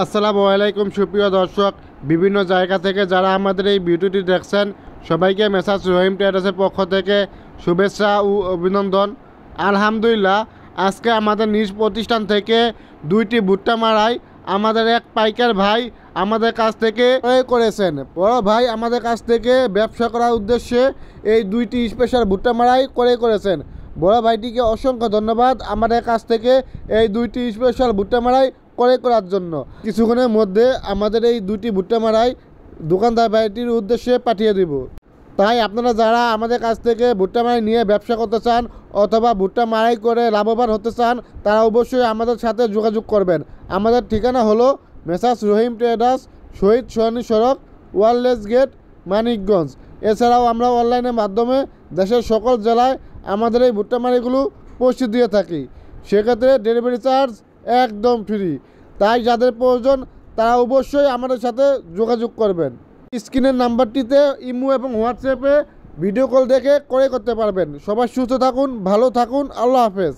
আসসালামু আলাইকুম সুপ্রিয় দর্শক, বিভিন্ন জায়গা থেকে যারা আমাদের এই ভিডিওটি দেখছেন সবাইকে মেসাজ রহিম ট্রেডার্সের পক্ষ থেকে শুভেচ্ছা ও অভিনন্দন। আলহামদুলিল্লাহ, আজকে আমাদের নিজ প্রতিষ্ঠান থেকে দুইটি ভুট্টা মারাই আমাদের এক পাইকার ভাই আমাদের কাছ থেকে ক্রয় করেছেন। বড় ভাই আমাদের কাছ থেকে ব্যবসা করার উদ্দেশ্যে এই দুইটি স্পেশাল ভুট্টা মারাই ক্রয় করেছেন। বড় ভাইটিকে অসংখ্য ধন্যবাদ আমাদের কাছ থেকে এই দুইটি স্পেশাল ভুট্টা মারাই ক্রয় করার জন্য। কিছুক্ষণের মধ্যে আমাদের এই দুটি ভুট্টা মারাই দোকানদার ভাইটির উদ্দেশ্যে পাঠিয়ে দিব। তাই আপনারা যারা আমাদের কাছ থেকে ভুট্টা মারাই নিয়ে ব্যবসা করতে চান অথবা ভুট্টা মারাই করে লাভবান হতে চান, তারা অবশ্যই আমাদের সাথে যোগাযোগ করবেন। আমাদের ঠিকানা হলো মেসাজ রহিম ট্রেডার্স, শহীদ সরণি সড়ক, ওয়ারলেস গেট, মানিকগঞ্জ। এছাড়াও আমরা অনলাইনের মাধ্যমে দেশের সকল জেলায় আমাদের এই ভুট্টা মারাইগুলো পৌঁছে দিয়ে থাকি। সেক্ষেত্রে ডেলিভারি চার্জ একদম ফ্রি। তাই যাদের প্রয়োজন তারা অবশ্যই আমাদের সাথে যোগাযোগ করবেন। স্ক্রিনের নাম্বারটিতে ইমো এবং হোয়াটসঅ্যাপে ভিডিও কল দেখে ক্রয় করতে পারবেন। সবাই সুস্থ থাকুন, ভালো থাকুন, আল্লাহ হাফেজ।